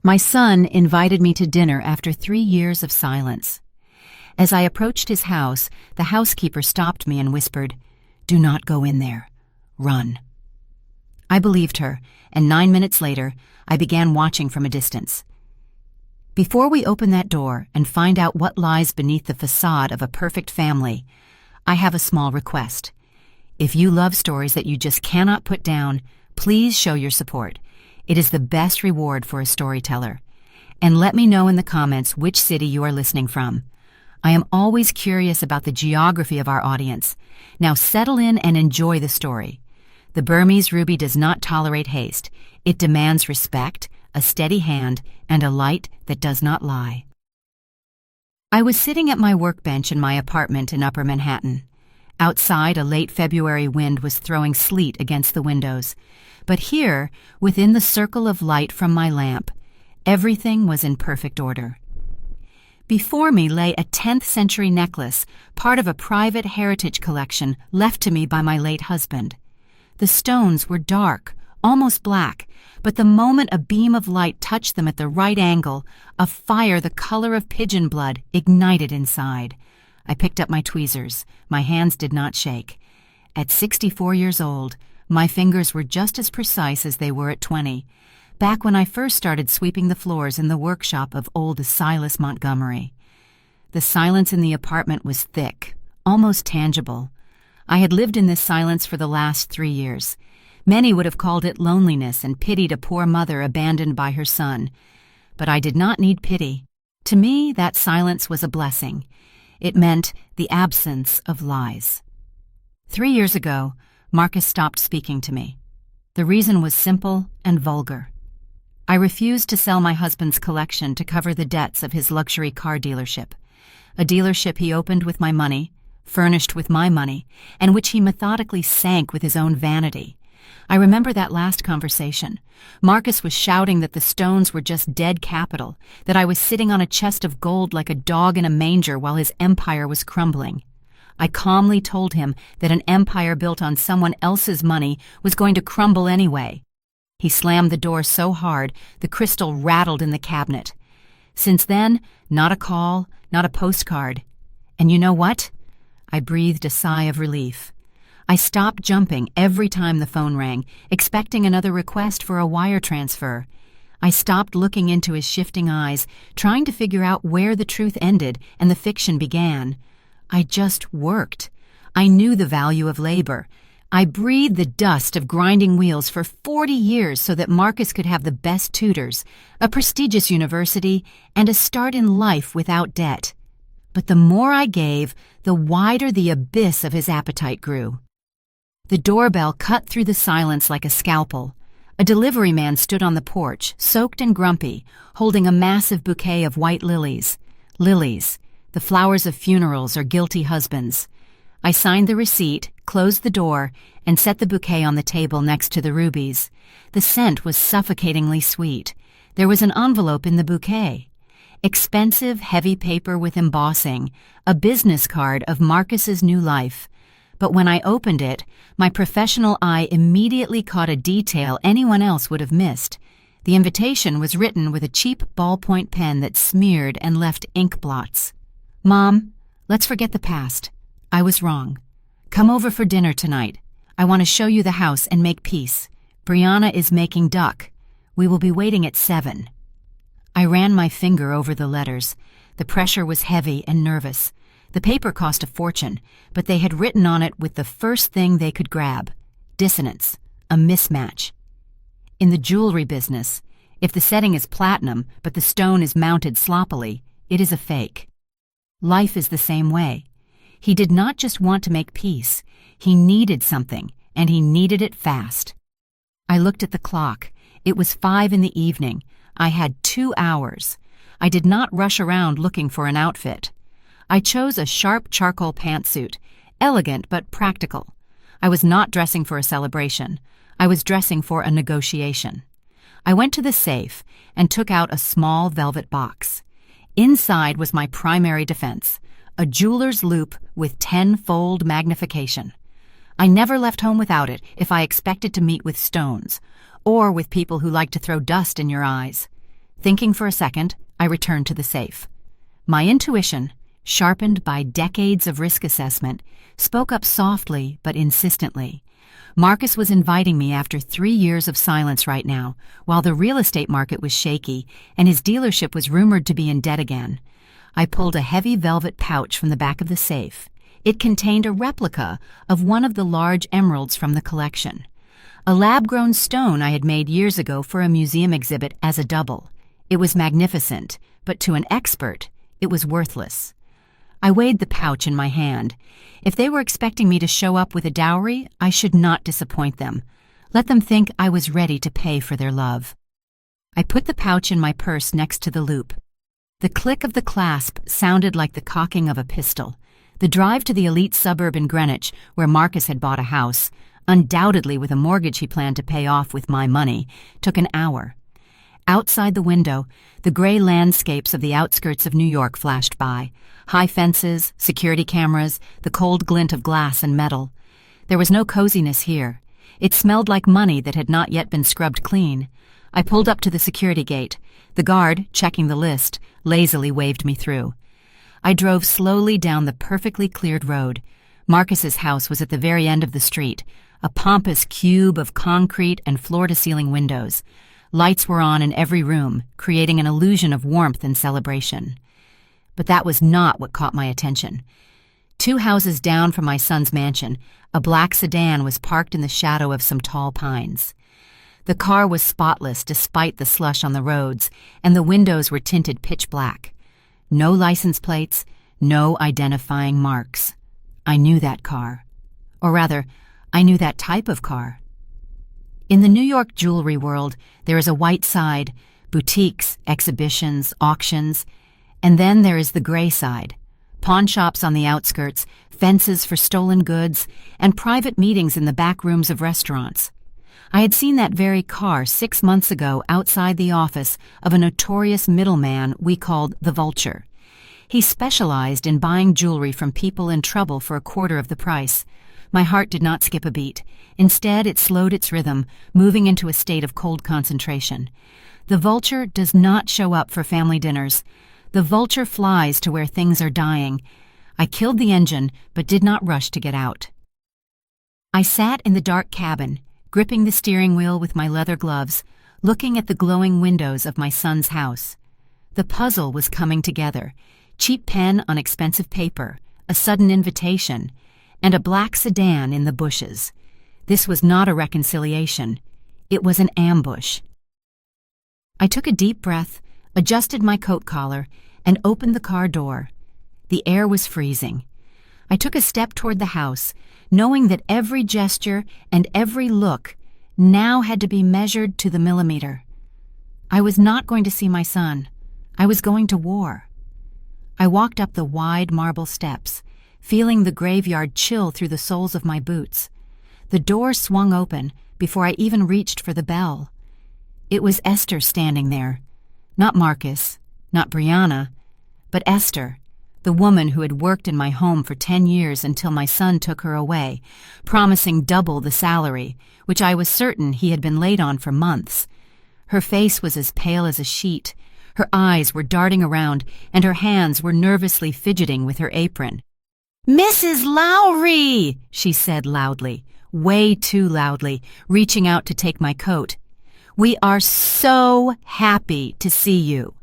My son invited me to dinner after 3 years of silence. As I approached his house, the housekeeper stopped me and whispered, "Do not go in there. Run." I believed her, and 9 minutes later, I began watching from a distance. Before we open that door and find out what lies beneath the facade of a perfect family, I have a small request. If you love stories that you just cannot put down, please show your support. It is the best reward for a storyteller. And let me know in the comments which city you are listening from. I am always curious about the geography of our audience. Now settle in and enjoy the story. The Burmese ruby does not tolerate haste. It demands respect, a steady hand, and a light that does not lie. I was sitting at my workbench in my apartment in Upper Manhattan. Outside, a late February wind was throwing sleet against the windows. But here, within the circle of light from my lamp, everything was in perfect order. Before me lay a 10th century necklace, part of a private heritage collection left to me by my late husband. The stones were dark, almost black, but the moment a beam of light touched them at the right angle, a fire the color of pigeon blood ignited inside. I picked up my tweezers. My hands did not shake. At 64 years old, my fingers were just as precise as they were at 20, back when I first started sweeping the floors in the workshop of old Silas Montgomery. The silence in the apartment was thick, almost tangible. I had lived in this silence for the last 3 years. Many would have called it loneliness and pitied a poor mother abandoned by her son. But I did not need pity. To me, that silence was a blessing. It meant the absence of lies. 3 years ago, Marcus stopped speaking to me. The reason was simple and vulgar. I refused to sell my husband's collection to cover the debts of his luxury car dealership, a dealership he opened with my money, furnished with my money, and which he methodically sank with his own vanity. I remember that last conversation. Marcus was shouting that the stones were just dead capital, that I was sitting on a chest of gold like a dog in a manger while his empire was crumbling. I calmly told him that an empire built on someone else's money was going to crumble anyway. He slammed the door so hard, the crystal rattled in the cabinet. Since then, not a call, not a postcard. And you know what? I breathed a sigh of relief. I stopped jumping every time the phone rang, expecting another request for a wire transfer. I stopped looking into his shifting eyes, trying to figure out where the truth ended and the fiction began. I just worked. I knew the value of labor. I breathed the dust of grinding wheels for 40 years so that Marcus could have the best tutors, a prestigious university, and a start in life without debt. But the more I gave, the wider the abyss of his appetite grew. The doorbell cut through the silence like a scalpel. A delivery man stood on the porch, soaked and grumpy, holding a massive bouquet of white lilies. Lilies, the flowers of funerals or guilty husbands. I signed the receipt, closed the door, and set the bouquet on the table next to the rubies. The scent was suffocatingly sweet. There was an envelope in the bouquet. Expensive, heavy paper with embossing, a business card of Marcus's new life. But when I opened it, my professional eye immediately caught a detail anyone else would have missed. The invitation was written with a cheap ballpoint pen that smeared and left ink blots. "Mom, let's forget the past. I was wrong. Come over for dinner tonight. I want to show you the house and make peace. Brianna is making duck. We will be waiting at 7. I ran my finger over the letters. The pressure was heavy and nervous. The paper cost a fortune, but they had written on it with the first thing they could grab: dissonance, a mismatch. In the jewelry business, if the setting is platinum but the stone is mounted sloppily, it is a fake. Life is the same way. He did not just want to make peace. He needed something, and he needed it fast. I looked at the clock. It was 5 in the evening. I had 2 hours. I did not rush around looking for an outfit. I chose a sharp charcoal pantsuit, elegant but practical. I was not dressing for a celebration. I was dressing for a negotiation. I went to the safe and took out a small velvet box. Inside was my primary defense, a jeweler's loupe with 10-fold magnification. I never left home without it if I expected to meet with stones, or with people who like to throw dust in your eyes. Thinking for a second, I returned to the safe. My intuition, sharpened by decades of risk assessment, spoke up softly but insistently. Marcus was inviting me after 3 years of silence right now, while the real estate market was shaky and his dealership was rumored to be in debt again. I pulled a heavy velvet pouch from the back of the safe. It contained a replica of one of the large emeralds from the collection. A lab-grown stone I had made years ago for a museum exhibit as a double. It was magnificent, but to an expert, it was worthless. I weighed the pouch in my hand. If they were expecting me to show up with a dowry, I should not disappoint them. Let them think I was ready to pay for their love. I put the pouch in my purse next to the loop. The click of the clasp sounded like the cocking of a pistol. The drive to the elite suburb in Greenwich, where Marcus had bought a house, undoubtedly with a mortgage he planned to pay off with my money, took an hour. Outside the window, the gray landscapes of the outskirts of New York flashed by. High fences, security cameras, the cold glint of glass and metal. There was no coziness here. It smelled like money that had not yet been scrubbed clean. I pulled up to the security gate. The guard, checking the list, lazily waved me through. I drove slowly down the perfectly cleared road. Marcus's house was at the very end of the street, a pompous cube of concrete and floor-to-ceiling windows. Lights were on in every room, creating an illusion of warmth and celebration. But that was not what caught my attention. 2 houses down from my son's mansion, a black sedan was parked in the shadow of some tall pines. The car was spotless despite the slush on the roads, and the windows were tinted pitch black. No license plates, no identifying marks. I knew that car. Or rather, I knew that type of car. In the New York jewelry world, there is a white side, boutiques, exhibitions, auctions, and then there is the gray side, pawn shops on the outskirts, fences for stolen goods, and private meetings in the back rooms of restaurants. I had seen that very car 6 months ago outside the office of a notorious middleman we called the Vulture. He specialized in buying jewelry from people in trouble for a quarter of the price. My heart did not skip a beat. Instead, it slowed its rhythm, moving into a state of cold concentration. The Vulture does not show up for family dinners. The Vulture flies to where things are dying. I killed the engine, but did not rush to get out. I sat in the dark cabin, gripping the steering wheel with my leather gloves, looking at the glowing windows of my son's house. The puzzle was coming together. Cheap pen on expensive paper, a sudden invitation, and a black sedan in the bushes. This was not a reconciliation. It was an ambush. I took a deep breath, adjusted my coat collar, and opened the car door. The air was freezing. I took a step toward the house, knowing that every gesture and every look now had to be measured to the millimeter. I was not going to see my son. I was going to war. I walked up the wide marble steps, feeling the graveyard chill through the soles of my boots. The door swung open before I even reached for the bell. It was Esther standing there. Not Marcus, not Brianna, but Esther, the woman who had worked in my home for 10 years until my son took her away, promising double the salary, which I was certain he had been late on for months. Her face was as pale as a sheet. Her eyes were darting around, and her hands were nervously fidgeting with her apron. "Mrs. Lowry!" she said loudly, way too loudly, reaching out to take my coat. "We are so happy to see you."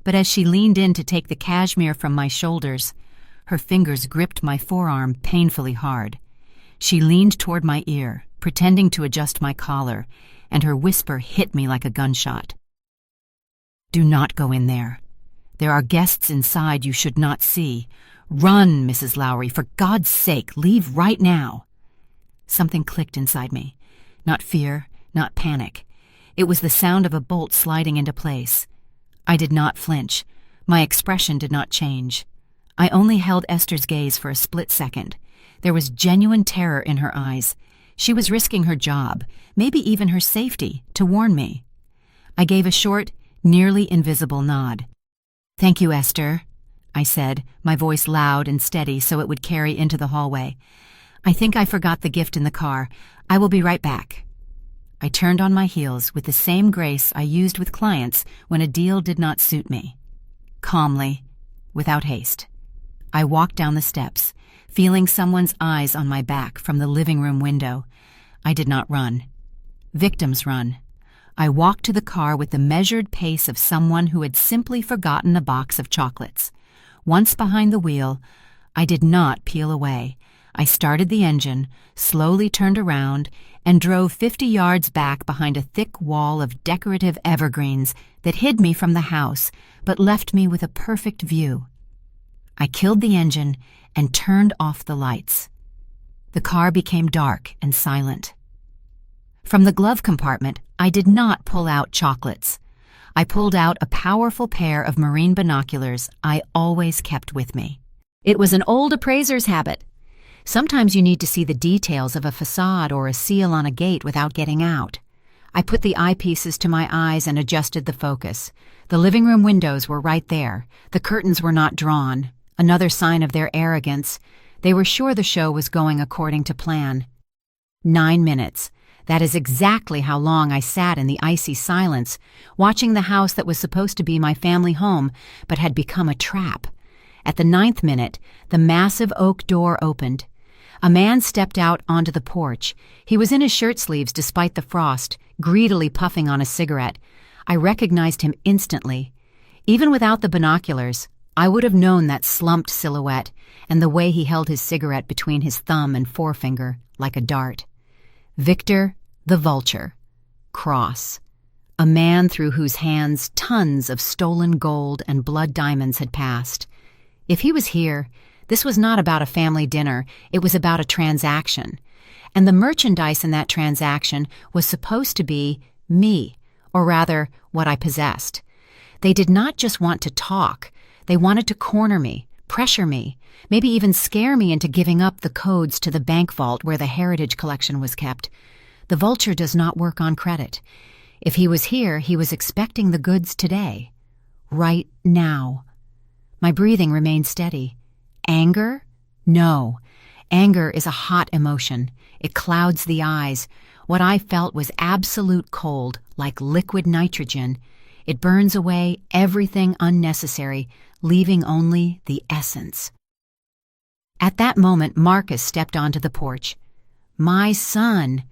But as she leaned in to take the cashmere from my shoulders, her fingers gripped my forearm painfully hard. She leaned toward my ear, pretending to adjust my collar, and her whisper hit me like a gunshot. "Do not go in there. There are guests inside you should not see. Run, Mrs. Lowry, for God's sake, leave right now." Something clicked inside me. Not fear, not panic. It was the sound of a bolt sliding into place. I did not flinch. My expression did not change. I only held Esther's gaze for a split second. There was genuine terror in her eyes. She was risking her job, maybe even her safety, to warn me. I gave a short, nearly invisible nod. "Thank you, Esther," I said, my voice loud and steady so it would carry into the hallway. "I think I forgot the gift in the car. I will be right back." I turned on my heels with the same grace I used with clients when a deal did not suit me. Calmly, without haste, I walked down the steps, feeling someone's eyes on my back from the living room window. I did not run. Victims run. I walked to the car with the measured pace of someone who had simply forgotten a box of chocolates. Once behind the wheel, I did not peel away. I started the engine, slowly turned around, and drove 50 yards back behind a thick wall of decorative evergreens that hid me from the house but left me with a perfect view. I killed the engine and turned off the lights. The car became dark and silent. From the glove compartment, I did not pull out chocolates. I pulled out a powerful pair of marine binoculars I always kept with me. It was an old appraiser's habit. Sometimes you need to see the details of a facade or a seal on a gate without getting out. I put the eyepieces to my eyes and adjusted the focus. The living room windows were right there. The curtains were not drawn. Another sign of their arrogance. They were sure the show was going according to plan. 9 minutes. That is exactly how long I sat in the icy silence, watching the house that was supposed to be my family home, but had become a trap. At the 9th minute, the massive oak door opened. A man stepped out onto the porch. He was in his shirt sleeves despite the frost, greedily puffing on a cigarette. I recognized him instantly. Even without the binoculars, I would have known that slumped silhouette and the way he held his cigarette between his thumb and forefinger like a dart. Victor the Vulture. Cross. A man through whose hands tons of stolen gold and blood diamonds had passed. If he was here, this was not about a family dinner, it was about a transaction. And the merchandise in that transaction was supposed to be me, or rather, what I possessed. They did not just want to talk, they wanted to corner me, pressure me, maybe even scare me into giving up the codes to the bank vault where the heritage collection was kept. The Vulture does not work on credit. If he was here, he was expecting the goods today. Right now. My breathing remained steady. Anger? No. Anger is a hot emotion. It clouds the eyes. What I felt was absolute cold, like liquid nitrogen. It burns away everything unnecessary, leaving only the essence. At that moment, Marcus stepped onto the porch. My son,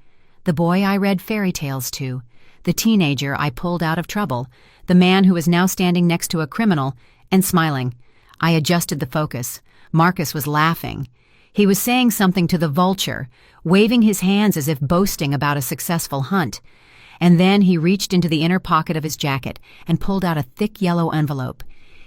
the boy I read fairy tales to, the teenager I pulled out of trouble, the man who was now standing next to a criminal and smiling. I adjusted the focus. Marcus was laughing. He was saying something to the Vulture, waving his hands as if boasting about a successful hunt. And then he reached into the inner pocket of his jacket and pulled out a thick yellow envelope.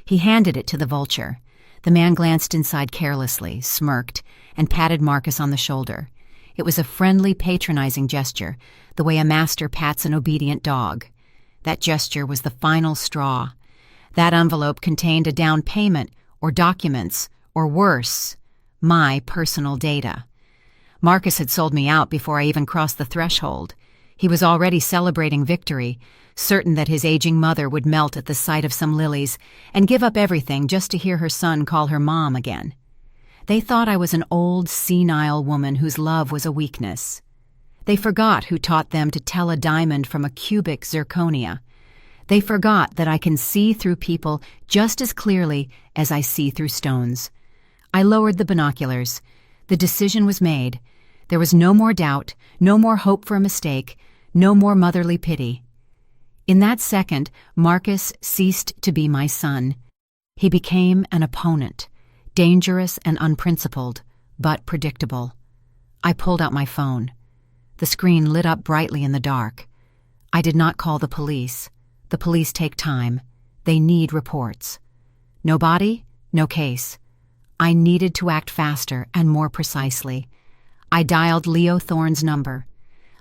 He handed it to the Vulture. The man glanced inside carelessly, smirked, and patted Marcus on the shoulder. It was a friendly, patronizing gesture, the way a master pats an obedient dog. That gesture was the final straw. That envelope contained a down payment, or documents, or worse, my personal data. Marcus had sold me out before I even crossed the threshold. He was already celebrating victory, certain that his aging mother would melt at the sight of some lilies and give up everything just to hear her son call her mom again. They thought I was an old, senile woman whose love was a weakness. They forgot who taught them to tell a diamond from a cubic zirconia. They forgot that I can see through people just as clearly as I see through stones. I lowered the binoculars. The decision was made. There was no more doubt, no more hope for a mistake, no more motherly pity. In that second, Marcus ceased to be my son. He became an opponent, dangerous and unprincipled, but predictable. I pulled out my phone. The screen lit up brightly in the dark. I did not call the police. The police take time. They need reports. No body, no case. I needed to act faster and more precisely. I dialed Leo Thorne's number.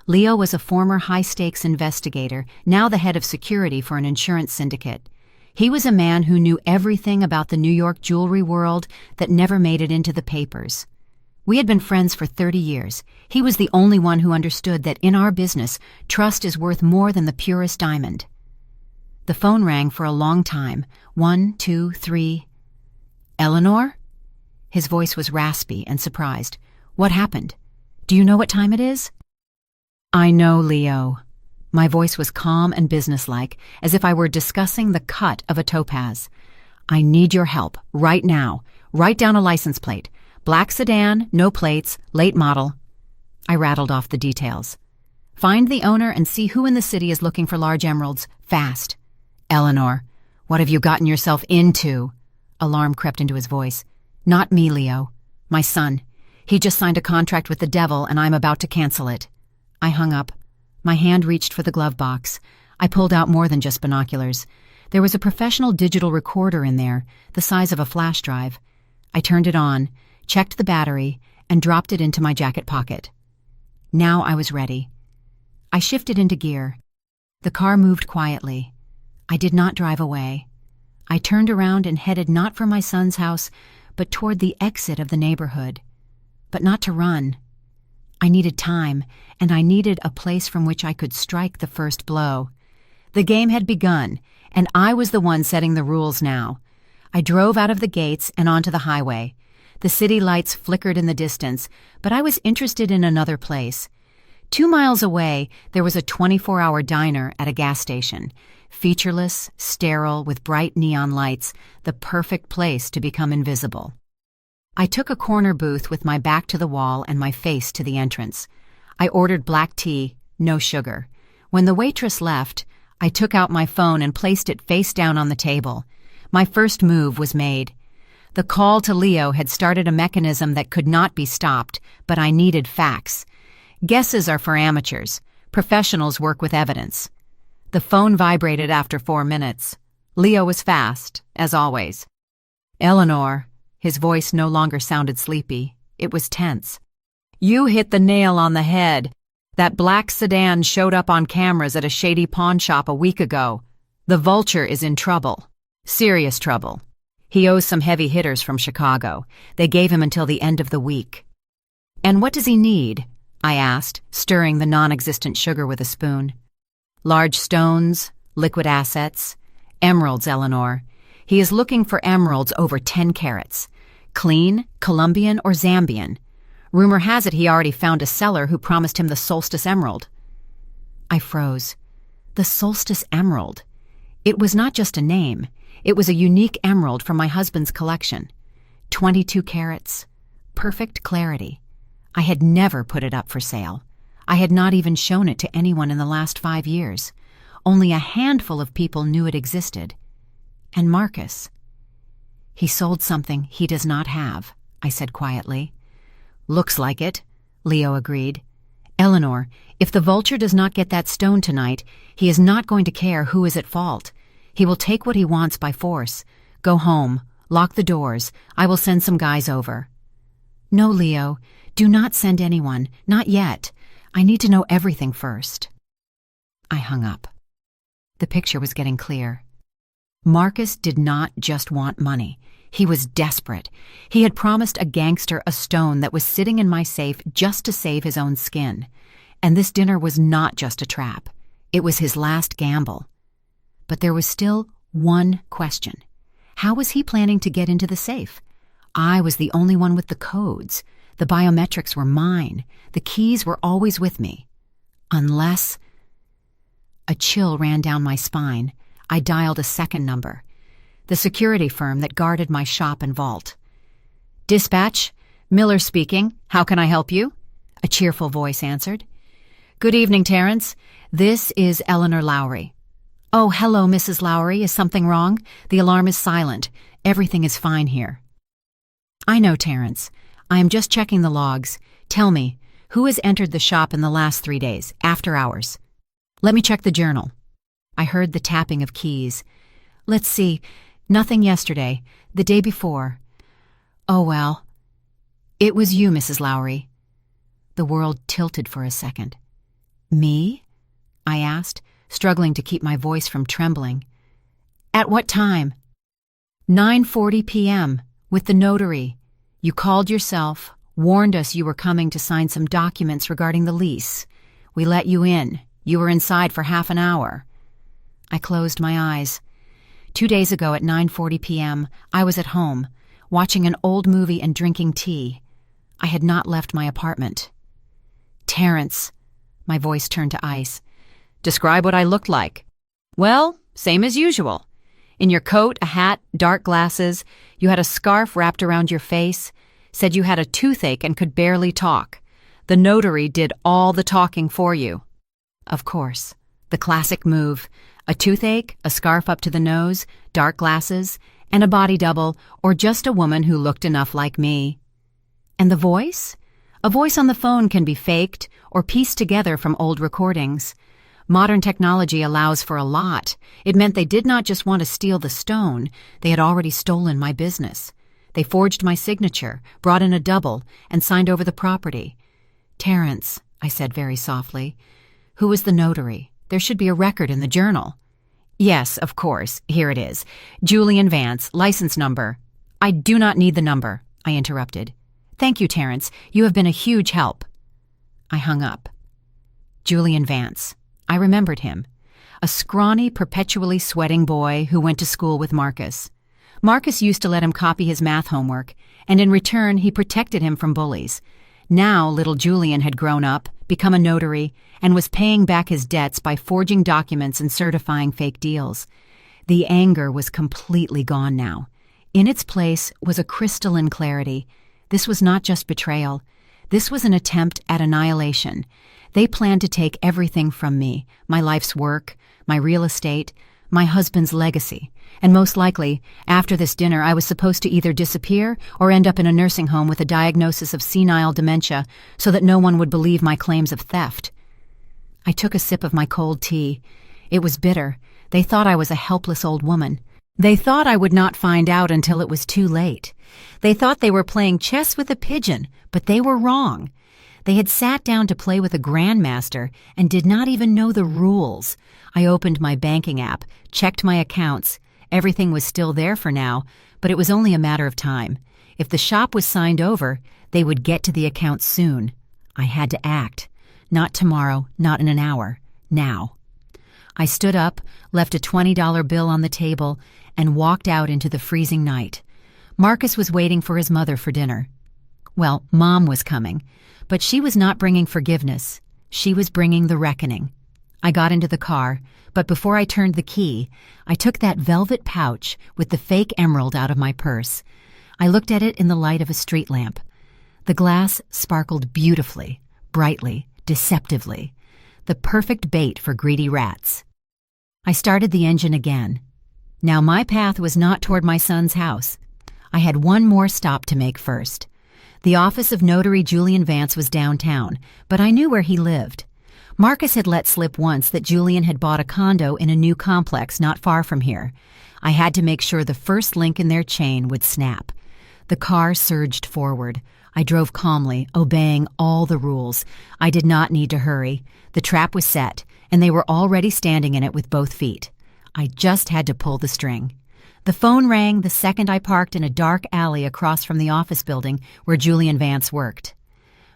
Leo was a former high-stakes investigator, now the head of security for an insurance syndicate. He was a man who knew everything about the New York jewelry world that never made it into the papers. We had been friends for 30 years. He was the only one who understood that in our business, trust is worth more than the purest diamond. The phone rang for a long time. 1, 2, 3. Eleanor? His voice was raspy and surprised. What happened? Do you know what time it is? I know, Leo. My voice was calm and businesslike, as if I were discussing the cut of a topaz. "I need your help, right now. Write down a license plate. Black sedan, no plates, late model." I rattled off the details. "Find the owner and see who in the city is looking for large emeralds, fast." "Eleanor, what have you gotten yourself into?" Alarm crept into his voice. "Not me, Leo. My son. He just signed a contract with the devil and I'm about to cancel it." I hung up. My hand reached for the glove box. I pulled out more than just binoculars. There was a professional digital recorder in there, the size of a flash drive. I turned it on, checked the battery, and dropped it into my jacket pocket. Now I was ready. I shifted into gear. The car moved quietly. I did not drive away. I turned around and headed not for my son's house, but toward the exit of the neighborhood. But not to run. I needed time, and I needed a place from which I could strike the first blow. The game had begun, and I was the one setting the rules now. I drove out of the gates and onto the highway. The city lights flickered in the distance, but I was interested in another place. 2 miles away, there was a 24-hour diner at a gas station. Featureless, sterile, with bright neon lights, the perfect place to become invisible. I took a corner booth with my back to the wall and my face to the entrance. I ordered black tea, no sugar. When the waitress left, I took out my phone and placed it face down on the table. My first move was made. The call to Leo had started a mechanism that could not be stopped, but I needed facts. Guesses are for amateurs. Professionals work with evidence. The phone vibrated after 4 minutes. Leo was fast, as always. "Eleanor." His voice no longer sounded sleepy. It was tense. "You hit the nail on the head. That black sedan showed up on cameras at a shady pawn shop a week ago. The Vulture is in trouble. Serious trouble. He owes some heavy hitters from Chicago. They gave him until the end of the week." "And what does he need?" I asked, stirring the non-existent sugar with a spoon. "Large stones, liquid assets, emeralds, Eleanor. He is looking for emeralds over 10 carats. Clean, Colombian, or Zambian. Rumor has it he already found a seller who promised him the Solstice Emerald." I froze. The Solstice Emerald. It was not just a name. It was a unique emerald from my husband's collection. 22 carats. Perfect clarity. I had never put it up for sale. I had not even shown it to anyone in the last 5 years. Only a handful of people knew it existed. And Marcus. "He sold something he does not have," I said quietly. "Looks like it," Leo agreed. "Eleanor, if the Vulture does not get that stone tonight, he is not going to care who is at fault. He will take what he wants by force. Go home. Lock the doors. I will send some guys over." "No, Leo. Do not send anyone. Not yet. I need to know everything first." I hung up. The picture was getting clear. Marcus did not just want money. He was desperate. He had promised a gangster a stone that was sitting in my safe just to save his own skin. And this dinner was not just a trap. It was his last gamble. But there was still one question. How was he planning to get into the safe? I was the only one with the codes. The biometrics were mine. The keys were always with me. Unless... A chill ran down my spine. I dialed a second number. The security firm that guarded my shop and vault. "Dispatch, Miller speaking. How can I help you?" A cheerful voice answered. "Good evening, Terrence. This is Eleanor Lowry." "Oh, hello, Mrs. Lowry. Is something wrong? The alarm is silent. Everything is fine here." "I know, Terrence. I am just checking the logs. Tell me, who has entered the shop in the last 3 days, after hours?" "Let me check the journal." I heard the tapping of keys. "Let's see. Nothing yesterday. The day before. Oh, well. It was you, Mrs. Lowry." The world tilted for a second. "Me?" I asked, struggling to keep my voice from trembling. "At what time?" 9:40 p.m., with the notary. You called yourself, warned us you were coming to sign some documents regarding the lease. We let you in. You were inside for half an hour." I closed my eyes. 2 days ago at 9:40 p.m., I was at home, watching an old movie and drinking tea. I had not left my apartment. "Terrence," my voice turned to ice, Describe what I looked like. Well, same as usual. In your coat, a hat, dark glasses, you had a scarf wrapped around your face, said you had a toothache and could barely talk. The notary did all the talking for you. Of course, the classic move. A toothache, a scarf up to the nose, dark glasses, and a body double, or just a woman who looked enough like me. And the voice? A voice on the phone can be faked or pieced together from old recordings. Modern technology allows for a lot. It meant they did not just want to steal the stone, they had already stolen my business. They forged my signature, brought in a double, and signed over the property. "Terrence," I said very softly. "Who was the notary? There should be a record in the journal." "Yes, of course. Here it is. Julian Vance, license number." "I do not need the number," I interrupted. "Thank you, Terrence. You have been a huge help." I hung up. Julian Vance. I remembered him. A scrawny, perpetually sweating boy who went to school with Marcus. Marcus used to let him copy his math homework, and in return he protected him from bullies. Now little Julian had grown up, become a notary, and was paying back his debts by forging documents and certifying fake deals. The anger was completely gone now. In its place was a crystalline clarity. This was not just betrayal. This was an attempt at annihilation. They planned to take everything from me, my life's work, my real estate, my husband's legacy. And most likely, after this dinner, I was supposed to either disappear or end up in a nursing home with a diagnosis of senile dementia so that no one would believe my claims of theft. I took a sip of my cold tea. It was bitter. They thought I was a helpless old woman. They thought I would not find out until it was too late. They thought they were playing chess with a pigeon, but they were wrong. They had sat down to play with a grandmaster and did not even know the rules. I opened my banking app, checked my accounts. Everything was still there for now, but it was only a matter of time. If the shop was signed over, they would get to the account soon. I had to act. Not tomorrow, not in an hour. Now. I stood up, left a $20 bill on the table, and walked out into the freezing night. Marcus was waiting for his mother for dinner. Well, Mom was coming, but she was not bringing forgiveness. She was bringing the reckoning. I got into the car, but before I turned the key, I took that velvet pouch with the fake emerald out of my purse. I looked at it in the light of a street lamp. The glass sparkled beautifully, brightly, deceptively. The perfect bait for greedy rats. I started the engine again. Now my path was not toward my son's house. I had one more stop to make first. The office of Notary Julian Vance was downtown, but I knew where he lived. Marcus had let slip once that Julian had bought a condo in a new complex not far from here. I had to make sure the first link in their chain would snap. The car surged forward. I drove calmly, obeying all the rules. I did not need to hurry. The trap was set, and they were already standing in it with both feet. I just had to pull the string. The phone rang the second I parked in a dark alley across from the office building where Julian Vance worked.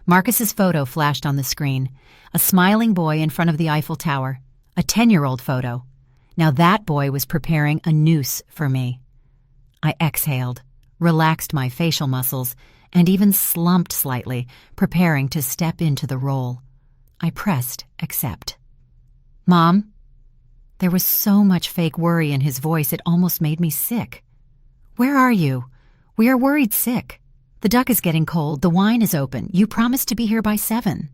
Marcus's photo flashed on the screen. A smiling boy in front of the Eiffel Tower. A 10-year-old photo. Now that boy was preparing a noose for me. I exhaled, relaxed my facial muscles, and even slumped slightly, preparing to step into the role. I pressed accept. "Mom?" There was so much fake worry in his voice it almost made me sick. "Where are you? We are worried sick. The duck is getting cold, the wine is open. You promised to be here by 7.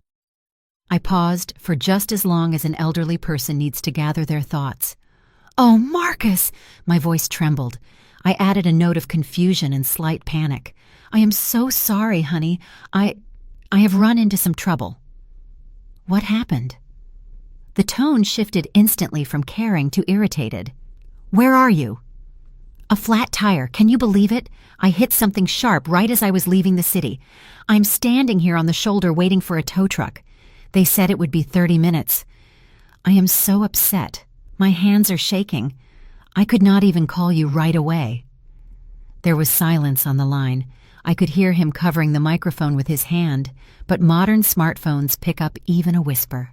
I paused for just as long as an elderly person needs to gather their thoughts. "Oh, Marcus!" My voice trembled. I added a note of confusion and slight panic. "I am so sorry, honey. I have run into some trouble." What happened? The tone shifted instantly from caring to irritated. "Where are you?" "A flat tire. Can you believe it? I hit something sharp right as I was leaving the city. I'm standing here on the shoulder waiting for a tow truck. They said it would be 30 minutes. I am so upset. My hands are shaking. I could not even call you right away." There was silence on the line. I could hear him covering the microphone with his hand, but modern smartphones pick up even a whisper.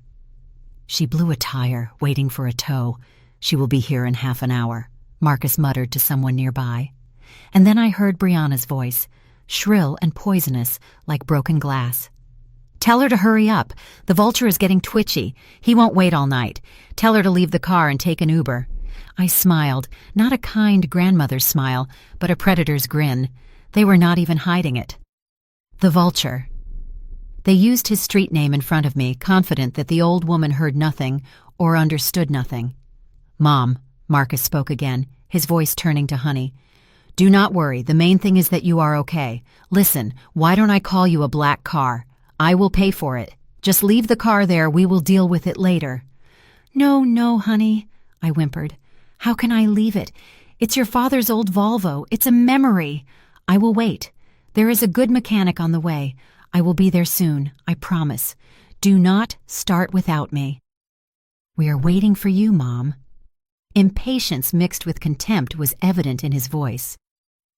"She blew a tire, waiting for a tow. She will be here in half an hour," Marcus muttered to someone nearby. And then I heard Brianna's voice, shrill and poisonous like broken glass. Tell her to hurry up. The vulture is getting twitchy. He won't wait all night. Tell her to leave the car and take an Uber. I smiled, not a kind grandmother's smile, but a predator's grin. They were not even hiding it. The vulture. They used his street name in front of me, confident that the old woman heard nothing or understood nothing. "Mom," Marcus spoke again, his voice turning to Honey. "Do not worry. The main thing is that you are okay. Listen, why don't I call you a black car? I will pay for it. Just leave the car there. We will deal with it later." "No, no, honey," I whimpered. "How can I leave it? It's your father's old Volvo. It's a memory. I will wait. There is a good mechanic on the way. I will be there soon, I promise. Do not start without me." "We are waiting for you, Mom." Impatience mixed with contempt was evident in his voice.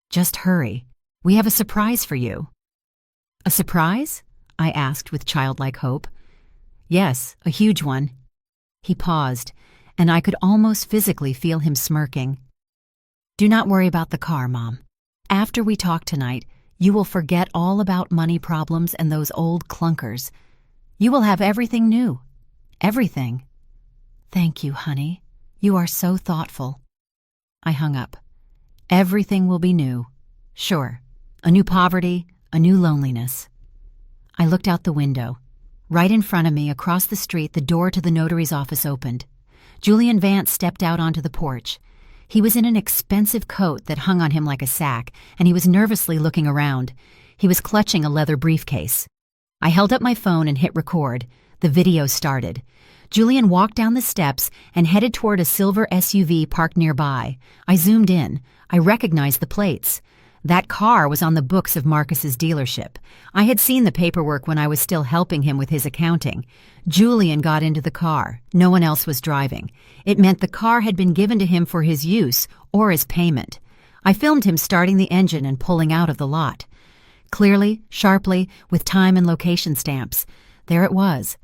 "Just hurry. We have a surprise for you." "A surprise?" I asked with childlike hope. "Yes, a huge one." He paused, and I could almost physically feel him smirking. "Do not worry about the car, Mom. After we talk tonight, you will forget all about money problems and those old clunkers. You will have everything new. Everything." "Thank you, honey. You are so thoughtful." I hung up. Everything will be new. Sure. A new poverty, a new loneliness. I looked out the window. Right in front of me, across the street, the door to the notary's office opened. Julian Vance stepped out onto the porch. He was in an expensive coat that hung on him like a sack, and he was nervously looking around. He was clutching a leather briefcase. I held up my phone and hit record. The video started. Julian walked down the steps and headed toward a silver SUV parked nearby. I zoomed in. I recognized the plates. That car was on the books of Marcus's dealership. I had seen the paperwork when I was still helping him with his accounting. Julian got into the car. No one else was driving. It meant the car had been given to him for his use or as payment. I filmed him starting the engine and pulling out of the lot. Clearly, sharply, with time and location stamps. There it was.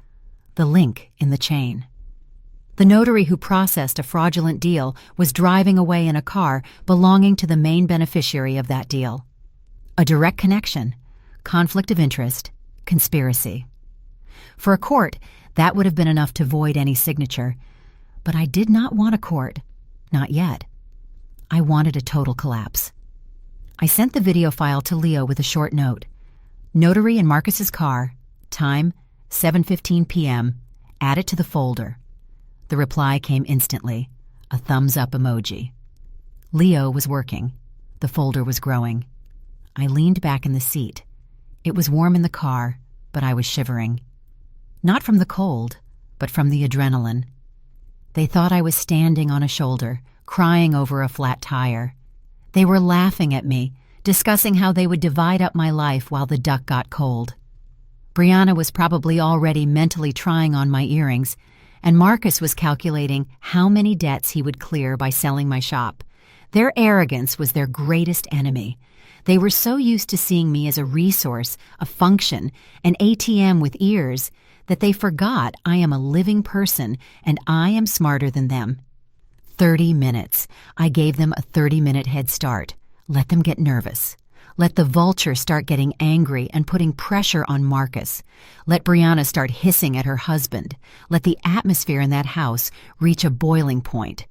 The link in the chain. The notary who processed a fraudulent deal was driving away in a car belonging to the main beneficiary of that deal. A direct connection, conflict of interest, conspiracy. For a court, that would have been enough to void any signature. But I did not want a court. Not yet. I wanted a total collapse. I sent the video file to Leo with a short note. Notary in Marcus's car, time 7:15 p.m., add it to the folder. The reply came instantly, a thumbs-up emoji. Leo was working. The folder was growing. I leaned back in the seat. It was warm in the car, but I was shivering. Not from the cold, but from the adrenaline. They thought I was standing on a shoulder, crying over a flat tire. They were laughing at me, discussing how they would divide up my life while the duck got cold. Brianna was probably already mentally trying on my earrings, and Marcus was calculating how many debts he would clear by selling my shop. Their arrogance was their greatest enemy. They were so used to seeing me as a resource, a function, an ATM with ears, that they forgot I am a living person and I am smarter than them. 30 minutes. I gave them a 30-minute head start. Let them get nervous. Let the vulture start getting angry and putting pressure on Marcus. Let Brianna start hissing at her husband. Let the atmosphere in that house reach a boiling point.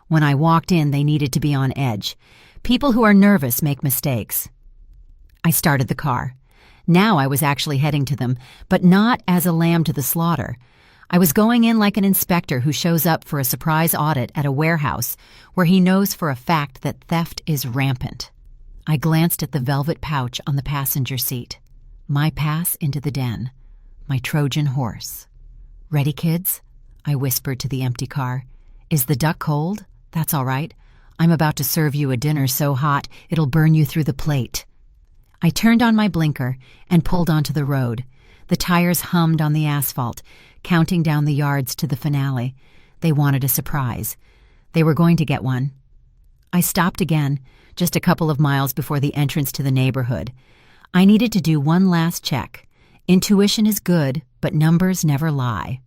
When I walked in, they needed to be on edge. People who are nervous make mistakes. I started the car. Now I was actually heading to them, but not as a lamb to the slaughter. I was going in like an inspector who shows up for a surprise audit at a warehouse where he knows for a fact that theft is rampant. I glanced at the velvet pouch on the passenger seat. My pass into the den. My Trojan horse. "Ready, kids?" I whispered to the empty car. "Is the duck cold? That's all right. I'm about to serve you a dinner so hot it'll burn you through the plate." I turned on my blinker and pulled onto the road. The tires hummed on the asphalt, counting down the yards to the finale. They wanted a surprise. They were going to get one. I stopped again, just a couple of miles before the entrance to the neighborhood. I needed to do one last check. Intuition is good, but numbers never lie.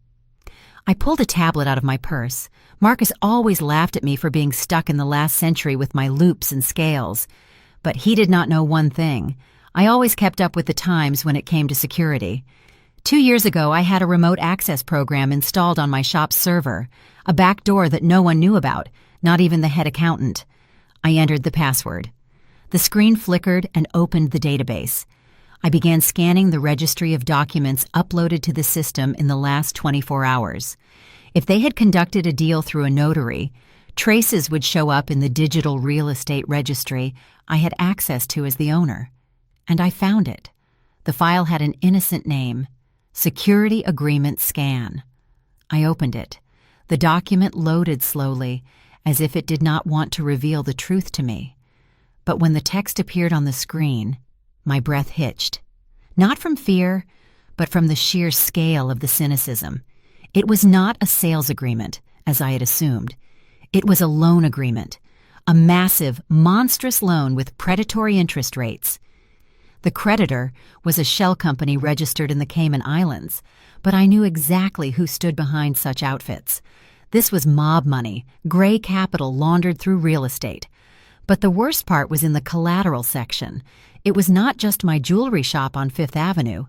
I pulled a tablet out of my purse. Marcus always laughed at me for being stuck in the last century with my loops and scales. But he did not know one thing. I always kept up with the times when it came to security. 2 years ago, I had a remote access program installed on my shop's server, a back door that no one knew about, not even the head accountant. I entered the password. The screen flickered and opened the database. I began scanning the registry of documents uploaded to the system in the last 24 hours. If they had conducted a deal through a notary, traces would show up in the digital real estate registry I had access to as the owner. And I found it. The file had an innocent name, Security Agreement Scan. I opened it. The document loaded slowly, as if it did not want to reveal the truth to me. But when the text appeared on the screen, my breath hitched. Not from fear, but from the sheer scale of the cynicism. It was not a sales agreement, as I had assumed. It was a loan agreement, a massive, monstrous loan with predatory interest rates. The creditor was a shell company registered in the Cayman Islands, but I knew exactly who stood behind such outfits. This was mob money, gray capital laundered through real estate. But the worst part was in the collateral section. It was not just my jewelry shop on Fifth Avenue.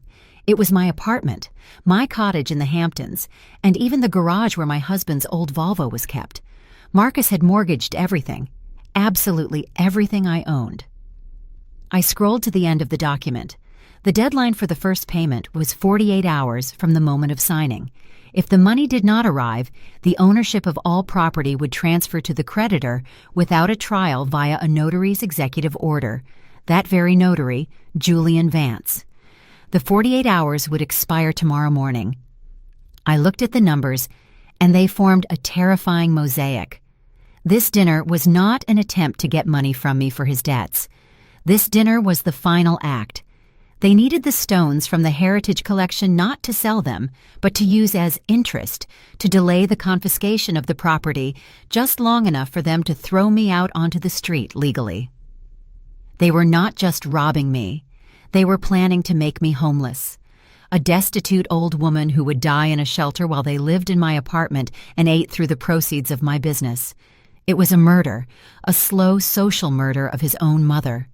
It was my apartment, my cottage in the Hamptons, and even the garage where my husband's old Volvo was kept. Marcus had mortgaged everything, absolutely everything I owned. I scrolled to the end of the document. The deadline for the first payment was 48 hours from the moment of signing. If the money did not arrive, the ownership of all property would transfer to the creditor without a trial via a notary's executive order. That very notary, Julian Vance. The 48 hours would expire tomorrow morning. I looked at the numbers, and they formed a terrifying mosaic. This dinner was not an attempt to get money from me for his debts. This dinner was the final act. They needed the stones from the Heritage Collection not to sell them, but to use as interest to delay the confiscation of the property just long enough for them to throw me out onto the street legally. They were not just robbing me. They were planning to make me homeless. A destitute old woman who would die in a shelter while they lived in my apartment and ate through the proceeds of my business. It was a murder, a slow social murder of his own mother.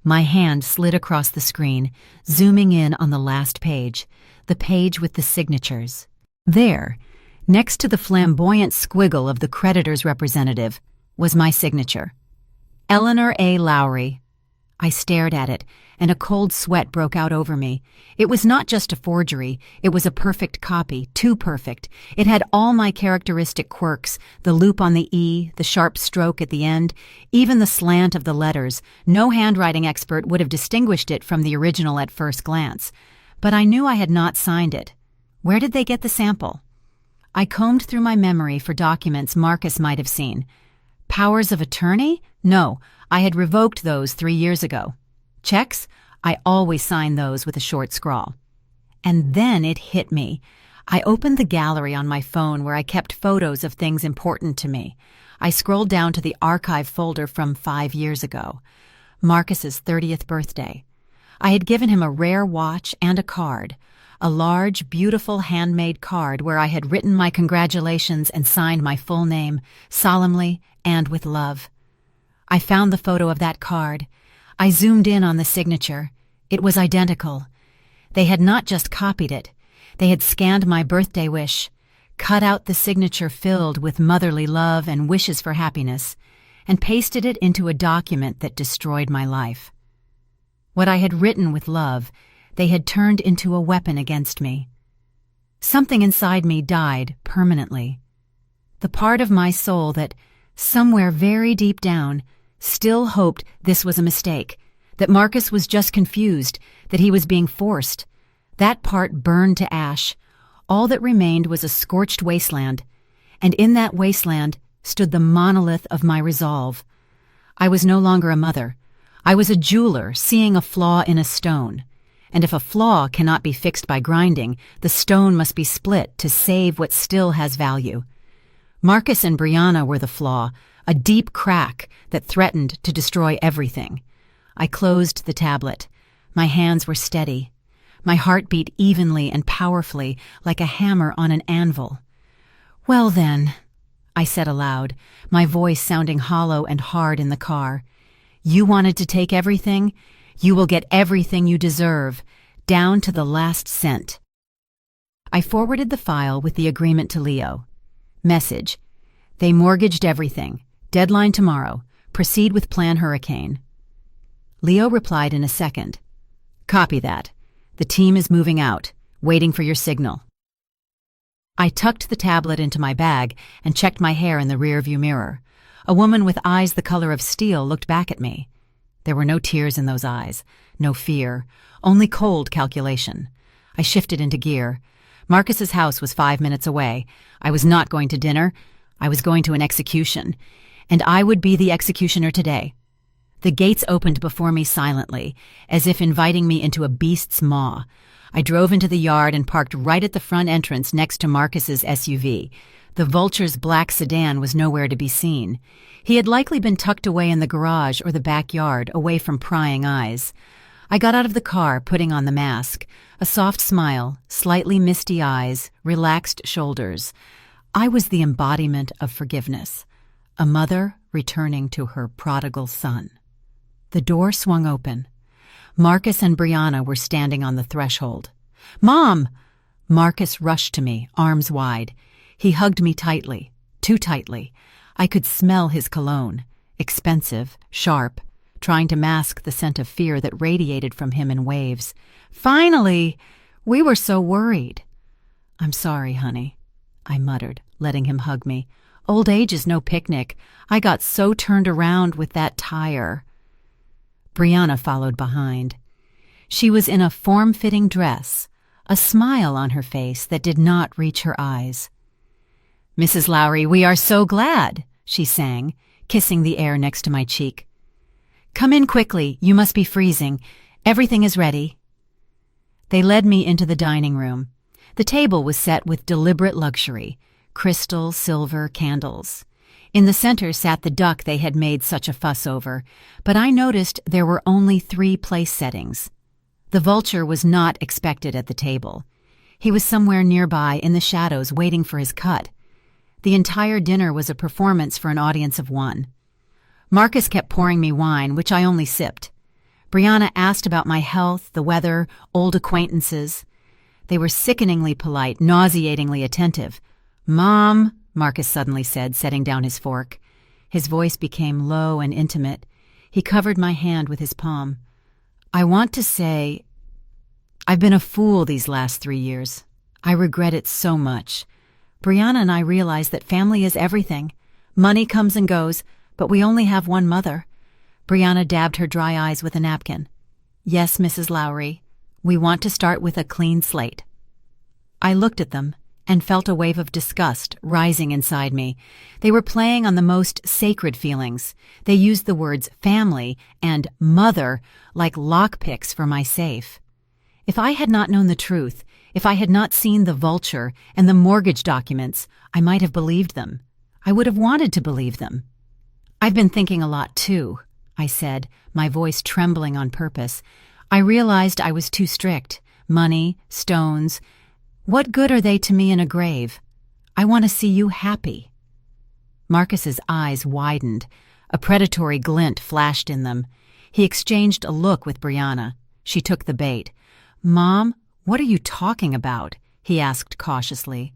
My hand slid across the screen, zooming in on the last page, the page with the signatures. There, next to the flamboyant squiggle of the creditor's representative, was my signature. Eleanor A. Lowry. I stared at it, and a cold sweat broke out over me. It was not just a forgery, it was a perfect copy, too perfect. It had all my characteristic quirks, the loop on the E, the sharp stroke at the end, even the slant of the letters. No handwriting expert would have distinguished it from the original at first glance. But I knew I had not signed it. Where did they get the sample? I combed through my memory for documents Marcus might have seen. Powers of attorney? No, I had revoked those 3 years ago. Checks? I always sign those with a short scrawl. And then it hit me. I opened the gallery on my phone where I kept photos of things important to me. I scrolled down to the archive folder from 5 years ago. Marcus's 30th birthday. I had given him a rare watch and a card. A large, beautiful handmade card where I had written my congratulations and signed my full name, solemnly and with love. I found the photo of that card. I zoomed in on the signature. It was identical. They had not just copied it. They had scanned my birthday wish, cut out the signature filled with motherly love and wishes for happiness, and pasted it into a document that destroyed my life. What I had written with love, they had turned into a weapon against me. Something inside me died permanently. The part of my soul that, somewhere very deep down, still hoped this was a mistake, that Marcus was just confused, that he was being forced. That part burned to ash. All that remained was a scorched wasteland, and in that wasteland stood the monolith of my resolve. I was no longer a mother. I was a jeweler seeing a flaw in a stone. And if a flaw cannot be fixed by grinding, the stone must be split to save what still has value. Marcus and Brianna were the flaw, a deep crack that threatened to destroy everything. I closed the tablet. My hands were steady. My heart beat evenly and powerfully, like a hammer on an anvil. "Well then," I said aloud, my voice sounding hollow and hard in the car. "You wanted to take everything? You will get everything you deserve, down to the last cent." I forwarded the file with the agreement to Leo. Message: they mortgaged everything. Deadline tomorrow. Proceed with Plan Hurricane. Leo replied in a second. Copy that. The team is moving out, waiting for your signal. I tucked the tablet into my bag and checked my hair in the rearview mirror. A woman with eyes the color of steel looked back at me. There were no tears in those eyes, no fear, only cold calculation. I shifted into gear. Marcus's house was 5 minutes away. I was not going to dinner. I was going to an execution. And I would be the executioner today. The gates opened before me silently, as if inviting me into a beast's maw. I drove into the yard and parked right at the front entrance next to Marcus's SUV. The Vulture's black sedan was nowhere to be seen. He had likely been tucked away in the garage or the backyard, away from prying eyes. I got out of the car, putting on the mask. A soft smile, slightly misty eyes, relaxed shoulders. I was the embodiment of forgiveness. A mother returning to her prodigal son. The door swung open. Marcus and Brianna were standing on the threshold. "Mom!" Marcus rushed to me, arms wide. He hugged me tightly, too tightly. I could smell his cologne, expensive, sharp, trying to mask the scent of fear that radiated from him in waves. "Finally! We were so worried." "I'm sorry, honey," I muttered, letting him hug me. "Old age is no picnic. I got so turned around with that tire." Brianna followed behind. She was in a form-fitting dress, a smile on her face that did not reach her eyes. "Mrs. Lowry, we are so glad," she sang, kissing the air next to my cheek. "Come in quickly. You must be freezing. Everything is ready." They led me into the dining room. The table was set with deliberate luxury, crystal, silver, candles. In the center sat the duck they had made such a fuss over, but I noticed there were only 3 place settings. The Vulture was not expected at the table. He was somewhere nearby in the shadows waiting for his cut. The entire dinner was a performance for an audience of 1. Marcus kept pouring me wine, which I only sipped. Brianna asked about my health, the weather, old acquaintances. They were sickeningly polite, nauseatingly attentive. "Mom," Marcus suddenly said, setting down his fork. His voice became low and intimate. He covered my hand with his palm. "I want to say, I've been a fool these last 3 years. I regret it so much. Brianna and I realize that family is everything. Money comes and goes, but we only have one mother." Brianna dabbed her dry eyes with a napkin. "Yes, Mrs. Lowry, we want to start with a clean slate." I looked at them and felt a wave of disgust rising inside me. They were playing on the most sacred feelings. They used the words family and mother like lockpicks for my safe. If I had not known the truth, if I had not seen the Vulture and the mortgage documents, I might have believed them. I would have wanted to believe them. "I've been thinking a lot, too," I said, my voice trembling on purpose. I realized I was too strict. Money, stones. What good are they to me in a grave? I want to see you happy. Marcus's eyes widened. A predatory glint flashed in them. He exchanged a look with Brianna. She took the bait. "Mom, what are you talking about?" he asked cautiously.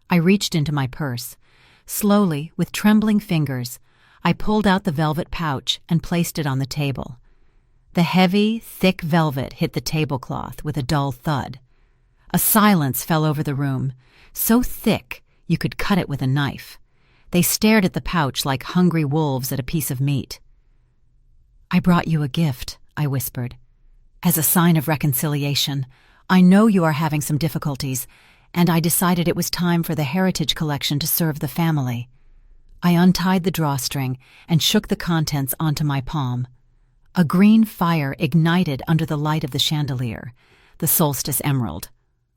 I reached into my purse. Slowly, with trembling fingers, I pulled out the velvet pouch and placed it on the table. The heavy, thick velvet hit the tablecloth with a dull thud. A silence fell over the room, so thick you could cut it with a knife. They stared at the pouch like hungry wolves at a piece of meat. "I brought you a gift," I whispered. "As a sign of reconciliation. I know you are having some difficulties, and I decided it was time for the Heritage Collection to serve the family." I untied the drawstring and shook the contents onto my palm. A green fire ignited under the light of the chandelier, the solstice emerald,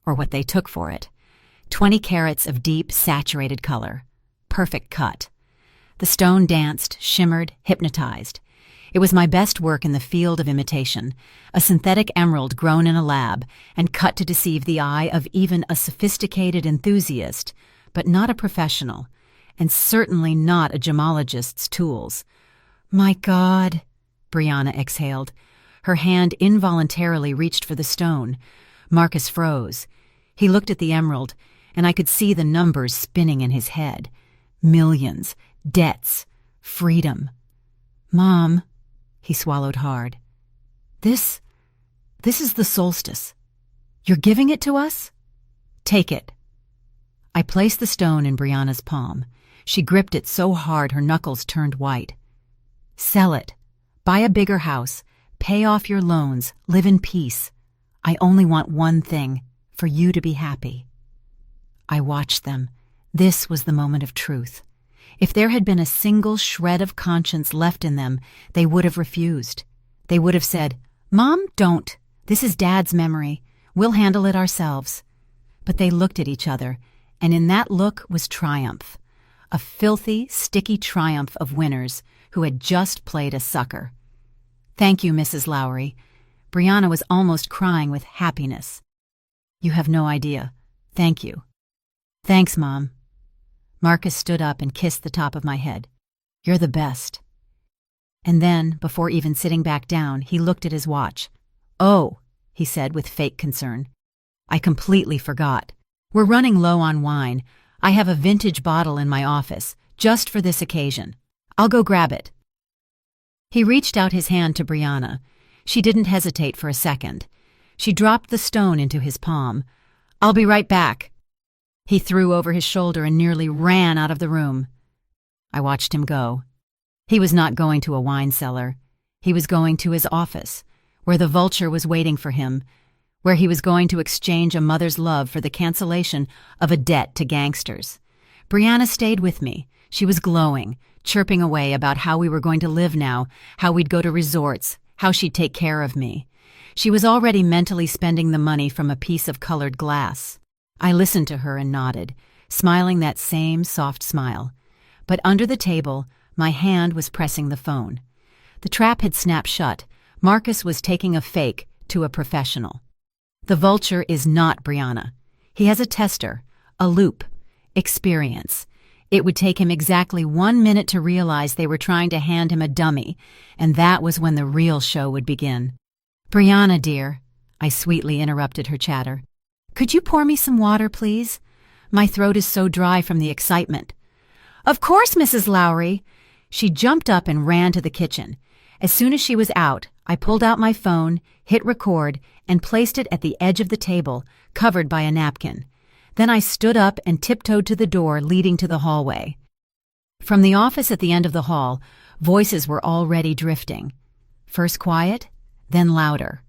or what they took for it. 20 carats of deep, saturated color. Perfect cut. The stone danced, shimmered, hypnotized. It was my best work in the field of imitation, a synthetic emerald grown in a lab and cut to deceive the eye of even a sophisticated enthusiast, but not a professional, and certainly not a gemologist's tools. "My God," Brianna exhaled. Her hand involuntarily reached for the stone. Marcus froze. He looked at the emerald, and I could see the numbers spinning in his head. Millions, debts, freedom. "Mom," he swallowed hard. This is the solstice. You're giving it to us? Take it." I placed the stone in Brianna's palm. She gripped it so hard her knuckles turned white. "Sell it. Buy a bigger house. Pay off your loans. Live in peace. I only want one thing, for you to be happy." I watched them. This was the moment of truth. If there had been a single shred of conscience left in them, they would have refused. They would have said, "Mom, don't. This is Dad's memory. We'll handle it ourselves." But they looked at each other, and in that look was triumph. A filthy, sticky triumph of winners who had just played a sucker. "Thank you, Mrs. Lowry." Brianna was almost crying with happiness. "You have no idea. Thank you." "Thanks, Mom." Marcus stood up and kissed the top of my head. "You're the best." And then, before even sitting back down, he looked at his watch. "Oh," he said with fake concern. "I completely forgot. We're running low on wine. I have a vintage bottle in my office, just for this occasion. I'll go grab it." He reached out his hand to Brianna. She didn't hesitate for a second. She dropped the stone into his palm. "I'll be right back." He threw over his shoulder and nearly ran out of the room. I watched him go. He was not going to a wine cellar. He was going to his office, where the vulture was waiting for him, where he was going to exchange a mother's love for the cancellation of a debt to gangsters. Brianna stayed with me. She was glowing, chirping away about how we were going to live now, how we'd go to resorts, how she'd take care of me. She was already mentally spending the money from a piece of colored glass. I listened to her and nodded, smiling that same soft smile. But under the table, my hand was pressing the phone. The trap had snapped shut. Marcus was taking a fake to a professional. The vulture is not Brianna. He has a tester, a loop, experience. It would take him exactly 1 minute to realize they were trying to hand him a dummy, and that was when the real show would begin. "Brianna, dear," I sweetly interrupted her chatter. "Could you pour me some water, please? My throat is so dry from the excitement." "Of course, Mrs. Lowry." She jumped up and ran to the kitchen. As soon as she was out, I pulled out my phone, hit record, and placed it at the edge of the table, covered by a napkin. Then I stood up and tiptoed to the door leading to the hallway. From the office at the end of the hall, voices were already drifting. First quiet, then louder.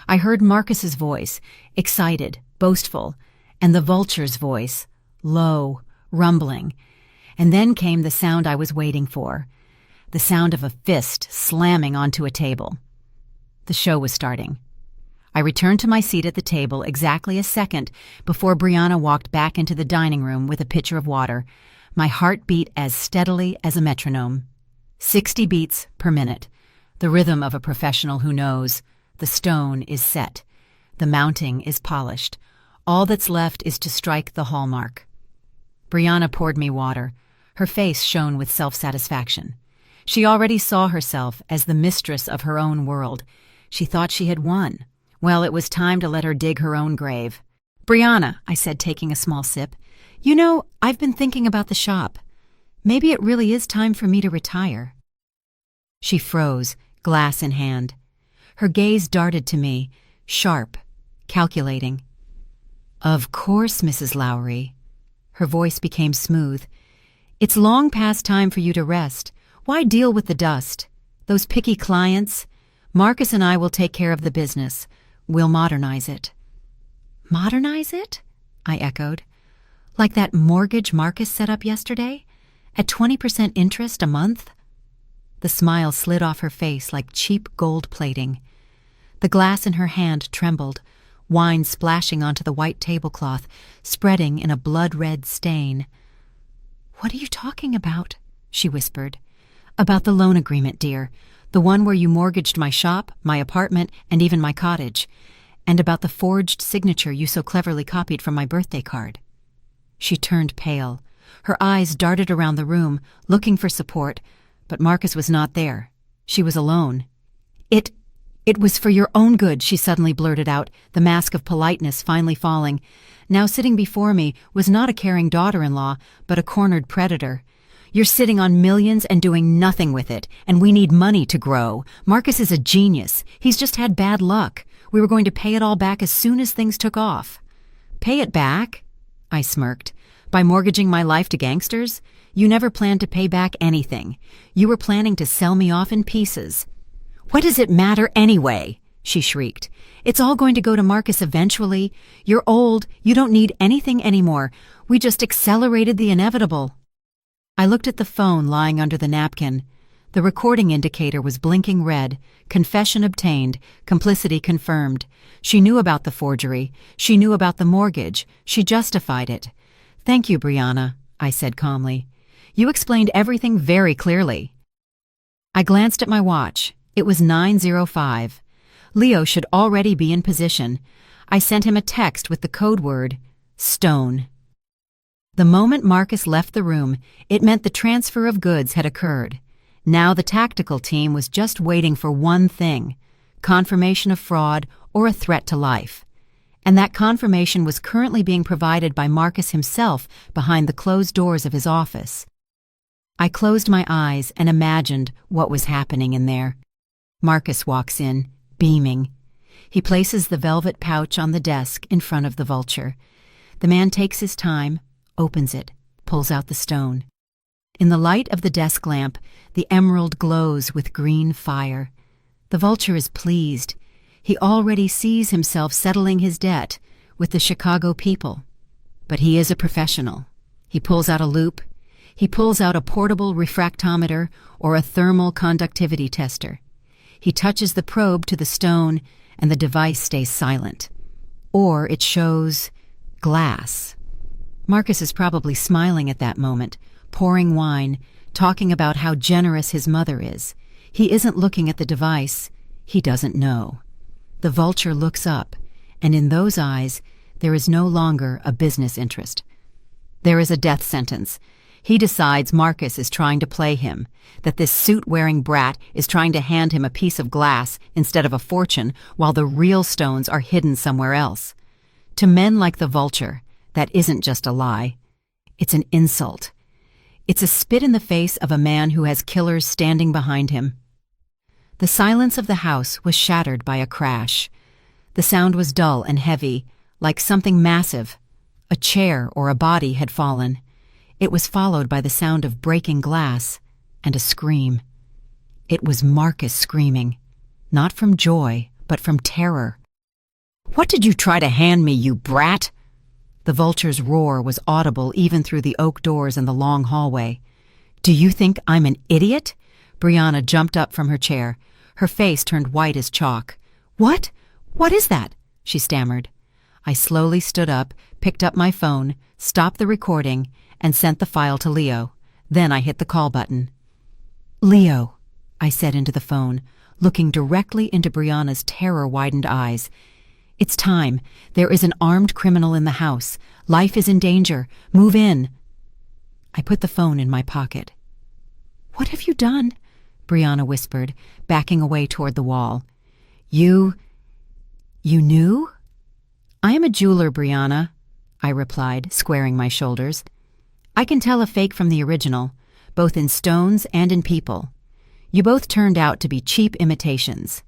I heard Marcus's voice, excited, boastful, and the vulture's voice, low, rumbling. And then came the sound I was waiting for, the sound of a fist slamming onto a table. The show was starting. I returned to my seat at the table exactly a second before Brianna walked back into the dining room with a pitcher of water. My heart beat as steadily as a metronome. 60 beats per minute. The rhythm of a professional who knows. The stone is set. The mounting is polished. All that's left is to strike the hallmark. Brianna poured me water. Her face shone with self-satisfaction. She already saw herself as the mistress of her own world. She thought she had won. Well, it was time to let her dig her own grave. "Brianna," I said, taking a small sip, "you know, I've been thinking about the shop. Maybe it really is time for me to retire." She froze, glass in hand. Her gaze darted to me, sharp, calculating. "Of course, Mrs. Lowry." Her voice became smooth. "It's long past time for you to rest. Why deal with the dust? Those picky clients? Marcus and I will take care of the business. We'll modernize it." "Modernize it?" I echoed. "Like that mortgage Marcus set up yesterday? At 20% interest a month?" The smile slid off her face like cheap gold plating. The glass in her hand trembled, wine splashing onto the white tablecloth, spreading in a blood-red stain. "What are you talking about?" she whispered. "About the loan agreement, dear. The one where you mortgaged my shop, my apartment, and even my cottage. And about the forged signature you so cleverly copied from my birthday card." She turned pale. Her eyes darted around the room, looking for support, but Marcus was not there. She was alone. It was for your own good, she suddenly blurted out, the mask of politeness finally falling. Now sitting before me was not a caring daughter-in-law, but a cornered predator. You're sitting on millions and doing nothing with it, and we need money to grow. Marcus is a genius. He's just had bad luck. We were going to pay it all back as soon as things took off. Pay it back? I smirked. By mortgaging my life to gangsters? You never planned to pay back anything. You were planning to sell me off in pieces. What does it matter anyway? She shrieked. It's all going to go to Marcus eventually. You're old. You don't need anything anymore. We just accelerated the inevitable. I looked at the phone lying under the napkin. The recording indicator was blinking red. Confession obtained. Complicity confirmed. She knew about the forgery. She knew about the mortgage. She justified it. Thank you, Brianna, I said calmly. You explained everything very clearly. I glanced at my watch. It was 9:05. Leo should already be in position. I sent him a text with the code word, stone. The moment Marcus left the room, it meant the transfer of goods had occurred. Now the tactical team was just waiting for one thing, confirmation of fraud or a threat to life. And that confirmation was currently being provided by Marcus himself behind the closed doors of his office. I closed my eyes and imagined what was happening in there. Marcus walks in, beaming. He places the velvet pouch on the desk in front of the vulture. The man takes his time, opens it, pulls out the stone. In the light of the desk lamp, the emerald glows with green fire. The vulture is pleased. He already sees himself settling his debt with the Chicago people. But he is a professional. He pulls out a loupe. He pulls out a portable refractometer or a thermal conductivity tester. He touches the probe to the stone, and the device stays silent. Or it shows glass. Marcus is probably smiling at that moment, pouring wine, talking about how generous his mother is. He isn't looking at the device. He doesn't know. The vulture looks up, and in those eyes, there is no longer a business interest. There is a death sentence. He decides Marcus is trying to play him, that this suit-wearing brat is trying to hand him a piece of glass instead of a fortune, while the real stones are hidden somewhere else. To men like the vulture, that isn't just a lie. It's an insult. It's a spit in the face of a man who has killers standing behind him. The silence of the house was shattered by a crash. The sound was dull and heavy, like something massive. A chair or a body had fallen. It was followed by the sound of breaking glass and a scream. It was Marcus screaming, not from joy, but from terror. "What did you try to hand me, you brat?" The vulture's roar was audible even through the oak doors and the long hallway. "Do you think I'm an idiot?" Brianna jumped up from her chair. Her face turned white as chalk. "What? What is that?" she stammered. I slowly stood up, picked up my phone, stopped the recording, and sent the file to Leo. Then I hit the call button. "Leo," I said into the phone, looking directly into Brianna's terror-widened eyes. "It's time. There is an armed criminal in the house. Life is in danger. Move in." I put the phone in my pocket. "What have you done?" Brianna whispered, backing away toward the wall. You knew?" "I am a jeweler, Brianna," I replied, squaring my shoulders. "I can tell a fake from the original, both in stones and in people. You both turned out to be cheap imitations."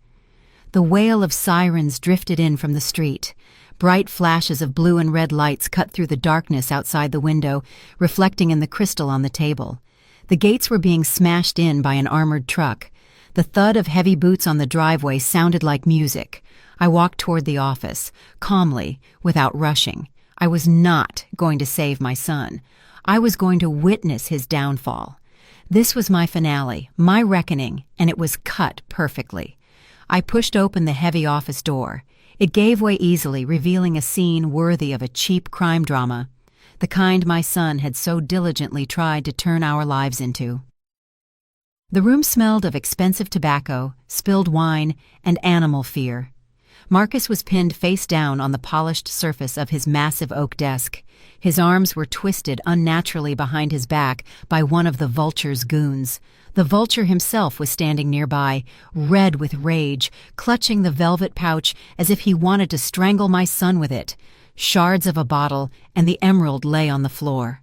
The wail of sirens drifted in from the street. Bright flashes of blue and red lights cut through the darkness outside the window, reflecting in the crystal on the table. The gates were being smashed in by an armored truck. The thud of heavy boots on the driveway sounded like music. I walked toward the office, calmly, without rushing. I was not going to save my son. I was going to witness his downfall. This was my finale, my reckoning, and it was cut perfectly. I pushed open the heavy office door. It gave way easily, revealing a scene worthy of a cheap crime drama, the kind my son had so diligently tried to turn our lives into. The room smelled of expensive tobacco, spilled wine, and animal fear. Marcus was pinned face down on the polished surface of his massive oak desk. His arms were twisted unnaturally behind his back by one of the vulture's goons. The vulture himself was standing nearby, red with rage, clutching the velvet pouch as if he wanted to strangle my son with it. Shards of a bottle and the emerald lay on the floor.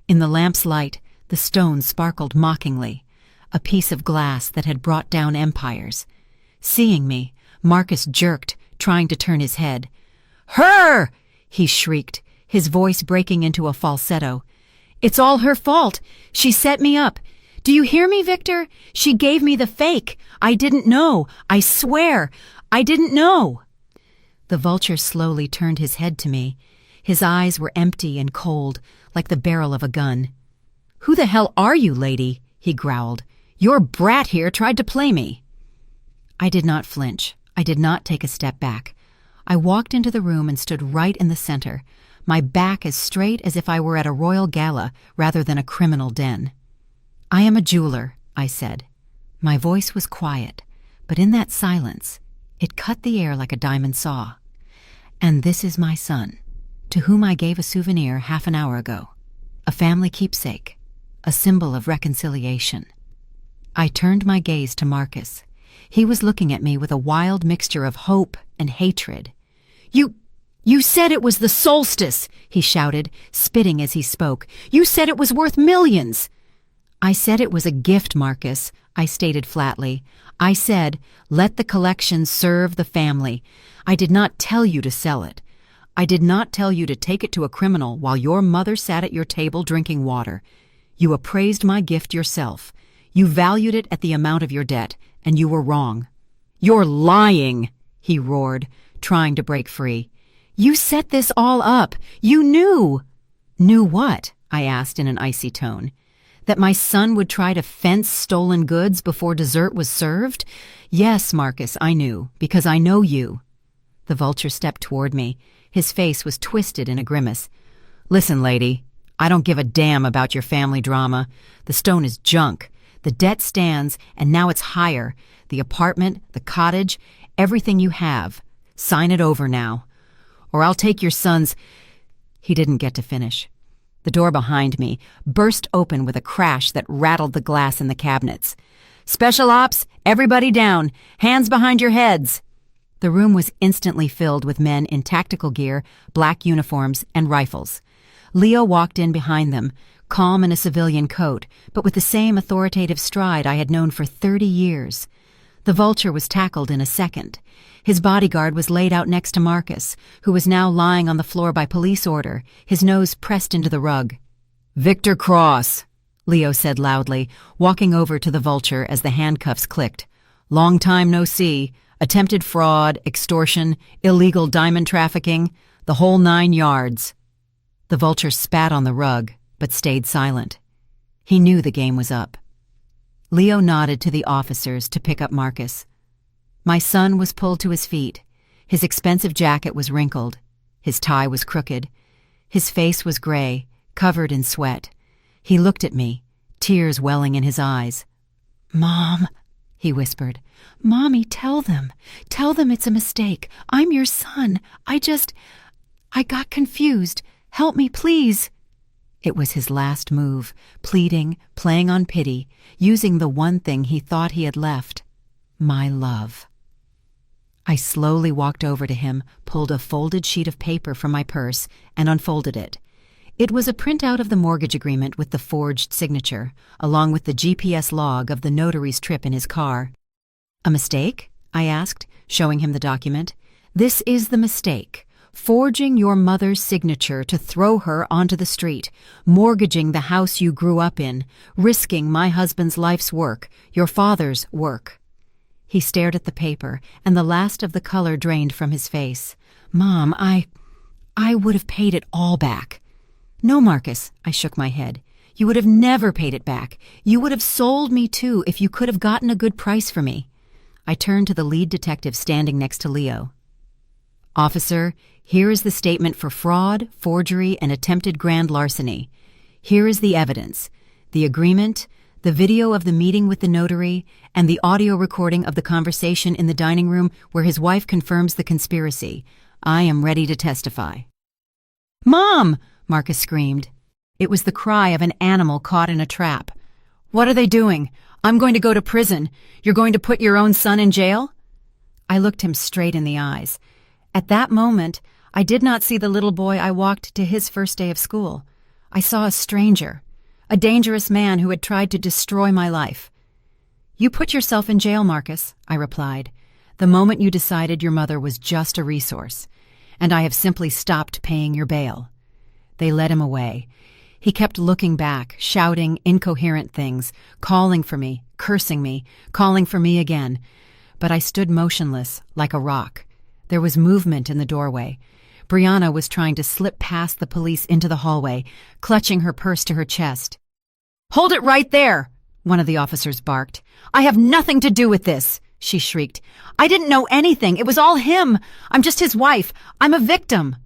In the lamp's light, the stone sparkled mockingly, a piece of glass that had brought down empires. Seeing me, Marcus jerked, trying to turn his head. "Her!" he shrieked, his voice breaking into a falsetto. "It's all her fault. She set me up. Do you hear me, Victor? She gave me the fake. I didn't know. I swear, I didn't know." The vulture slowly turned his head to me. His eyes were empty and cold, like the barrel of a gun. "Who the hell are you, lady?" he growled. "Your brat here tried to play me." I did not flinch. I did not take a step back. I walked into the room and stood right in the center, my back as straight as if I were at a royal gala rather than a criminal den. "I am a jeweler," I said. My voice was quiet, but in that silence, it cut the air like a diamond saw. "And this is my son, to whom I gave a souvenir half an hour ago. A family keepsake, a symbol of reconciliation." I turned my gaze to Marcus. He was looking at me with a wild mixture of hope and hatred. You said it was the solstice," he shouted, spitting as he spoke. "You said it was worth millions." "I said it was a gift, Marcus," I stated flatly. "I said, let the collection serve the family. I did not tell you to sell it. I did not tell you to take it to a criminal while your mother sat at your table drinking water. You appraised my gift yourself. You valued it at the amount of your debt, and you were wrong." "You're lying," he roared, trying to break free. "You set this all up. You knew." "Knew what?" I asked in an icy tone. "That my son would try to fence stolen goods before dessert was served? Yes, Marcus, I knew, because I know you." The vulture stepped toward me. His face was twisted in a grimace. "Listen, lady, I don't give a damn about your family drama. The stone is junk. The debt stands, and now it's higher. The apartment, the cottage, everything you have. Sign it over now. Or I'll take your son's—" He didn't get to finish. The door behind me burst open with a crash that rattled the glass in the cabinets. "Special ops, everybody down. Hands behind your heads." The room was instantly filled with men in tactical gear, black uniforms, and rifles. Leo walked in behind them, calm in a civilian coat, but with the same authoritative stride I had known for 30 years. The vulture was tackled in a second. His bodyguard was laid out next to Marcus, who was now lying on the floor by police order, his nose pressed into the rug. "Victor Cross," Leo said loudly, walking over to the vulture as the handcuffs clicked. "Long time no see. Attempted fraud, extortion, illegal diamond trafficking, the whole 9 yards. The vulture spat on the rug, but stayed silent. He knew the game was up. Leo nodded to the officers to pick up Marcus. My son was pulled to his feet. His expensive jacket was wrinkled. His tie was crooked. His face was gray, covered in sweat. He looked at me, tears welling in his eyes. "Mom," he whispered. "Mommy, tell them. Tell them it's a mistake. I'm your son. I got confused. Help me, please." It was his last move, pleading, playing on pity, using the one thing he thought he had left, my love. I slowly walked over to him, pulled a folded sheet of paper from my purse, and unfolded it. It was a printout of the mortgage agreement with the forged signature, along with the GPS log of the notary's trip in his car. "A mistake?" I asked, showing him the document. "This is the mistake. Forging your mother's signature to throw her onto the street, mortgaging the house you grew up in, risking my husband's life's work, your father's work." He stared at the paper, and the last of the color drained from his face. "Mom, I would have paid it all back." "No, Marcus," I shook my head. "You would have never paid it back. You would have sold me too if you could have gotten a good price for me." I turned to the lead detective standing next to Leo. "Officer, here is the statement for fraud, forgery, and attempted grand larceny. Here is the evidence, the agreement, The video of the meeting with the notary and the audio recording of the conversation in the dining room where his wife confirms the conspiracy. I am ready to testify. "Mom!" Marcus screamed. It was the cry of an animal caught in a trap. "What are they doing? I'm going to go to prison. You're going to put your own son in jail?" I looked him straight in the eyes. At that moment, I did not see the little boy I walked to his first day of school. I saw a stranger, a dangerous man who had tried to destroy my life. "You put yourself in jail, Marcus," I replied, "the moment you decided your mother was just a resource, and I have simply stopped paying your bail." They led him away. He kept looking back, shouting incoherent things, calling for me, cursing me, calling for me again. But I stood motionless, like a rock. There was movement in the doorway. Brianna was trying to slip past the police into the hallway, clutching her purse to her chest. "Hold it right there!" one of the officers barked. "I have nothing to do with this," she shrieked. "I didn't know anything. It was all him. I'm just his wife. I'm a victim."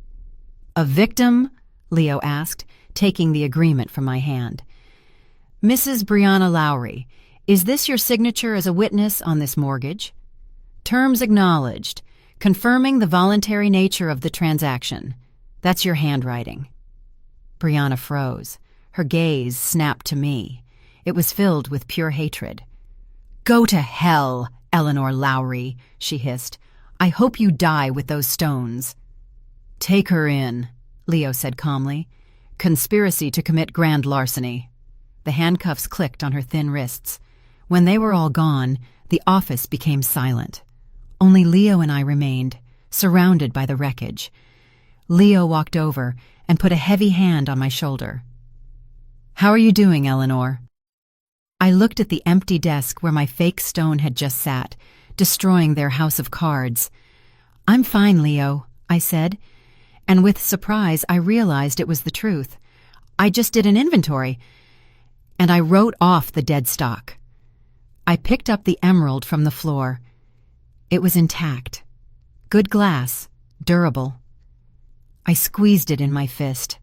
"A victim?" Leo asked, taking the agreement from my hand. "Mrs. Brianna Lowry, is this your signature as a witness on this mortgage? Terms acknowledged, confirming the voluntary nature of the transaction. That's your handwriting." Brianna froze. Her gaze snapped to me. It was filled with pure hatred. "Go to hell, Eleanor Lowry," she hissed. "I hope you die with those stones." "Take her in," Leo said calmly. "Conspiracy to commit grand larceny." The handcuffs clicked on her thin wrists. When they were all gone, the office became silent. Only Leo and I remained, surrounded by the wreckage. Leo walked over and put a heavy hand on my shoulder. "How are you doing, Eleanor?" I looked at the empty desk where my fake stone had just sat, destroying their house of cards. "I'm fine, Leo," I said, and with surprise I realized it was the truth. I just did an inventory, and I wrote off the dead stock. I picked up the emerald from the floor. It was intact. Good glass, durable. I squeezed it in my fist.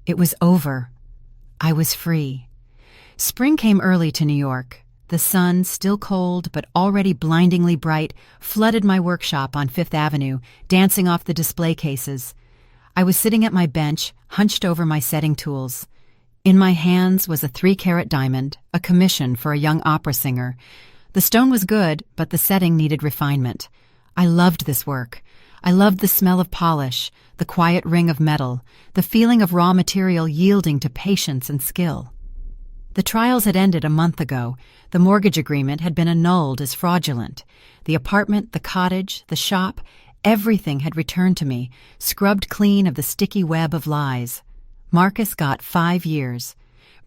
It was over. I was free. Spring came early to New York. The sun, still cold but already blindingly bright, flooded my workshop on Fifth Avenue, dancing off the display cases. I was sitting at my bench, hunched over my setting tools. In my hands was a 3-carat diamond, a commission for a young opera singer. The stone was good, but the setting needed refinement. I loved this work. I loved the smell of polish, the quiet ring of metal, the feeling of raw material yielding to patience and skill. The trials had ended a month ago. The mortgage agreement had been annulled as fraudulent. The apartment, the cottage, the shop, everything had returned to me, scrubbed clean of the sticky web of lies. Marcus got 5 years.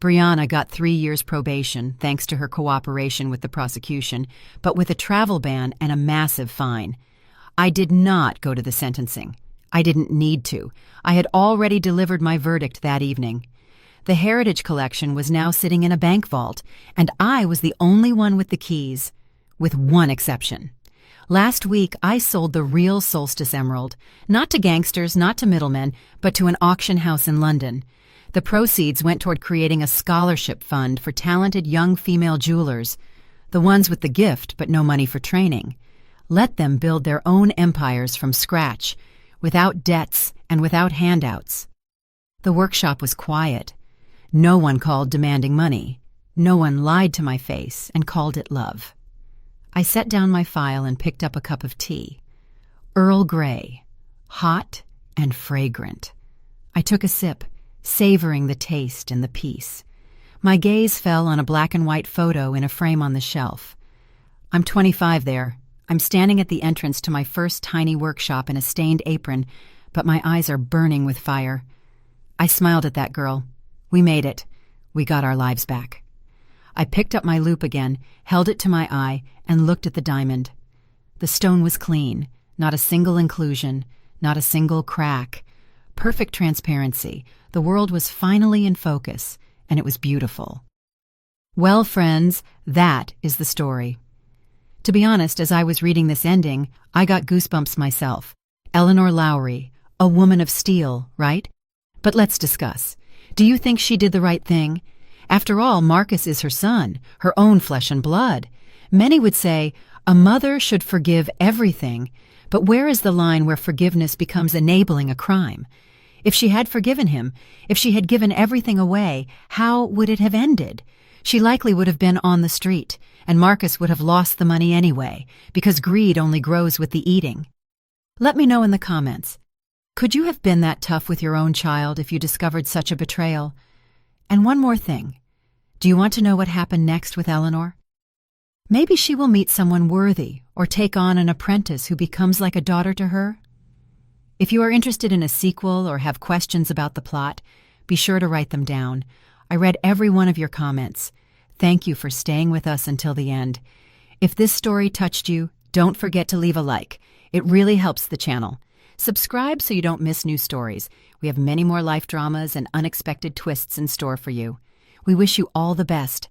Brianna got 3 years probation, thanks to her cooperation with the prosecution, but with a travel ban and a massive fine. I did not go to the sentencing. I didn't need to. I had already delivered my verdict that evening. The Heritage Collection was now sitting in a bank vault, and I was the only one with the keys, with one exception. Last week, I sold the real Solstice Emerald, not to gangsters, not to middlemen, but to an auction house in London. The proceeds went toward creating a scholarship fund for talented young female jewelers, the ones with the gift but no money for training. Let them build their own empires from scratch, without debts and without handouts. The workshop was quiet. No one called demanding money. No one lied to my face and called it love. I set down my file and picked up a cup of tea. Earl Grey, hot and fragrant. I took a sip, savoring the taste and the peace. My gaze fell on a black and white photo in a frame on the shelf. I'm 25 there. I'm standing at the entrance to my first tiny workshop in a stained apron, but my eyes are burning with fire. I smiled at that girl. We made it. We got our lives back. I picked up my loupe again, held it to my eye, and looked at the diamond. The stone was clean, not a single inclusion, not a single crack. Perfect transparency. The world was finally in focus, and it was beautiful. Well, friends, that is the story. To be honest, as I was reading this ending, I got goosebumps myself. Eleanor Lowry, a woman of steel, right? But let's discuss. Do you think she did the right thing? After all, Marcus is her son, her own flesh and blood. Many would say, a mother should forgive everything, but where is the line where forgiveness becomes enabling a crime? If she had forgiven him, if she had given everything away, how would it have ended? She likely would have been on the street, and Marcus would have lost the money anyway, because greed only grows with the eating. Let me know in the comments. Could you have been that tough with your own child if you discovered such a betrayal? And one more thing. Do you want to know what happened next with Eleanor? Maybe she will meet someone worthy or take on an apprentice who becomes like a daughter to her. If you are interested in a sequel or have questions about the plot, be sure to write them down. I read every one of your comments. Thank you for staying with us until the end. If this story touched you, don't forget to leave a like. It really helps the channel. Subscribe so you don't miss new stories. We have many more life dramas and unexpected twists in store for you. We wish you all the best.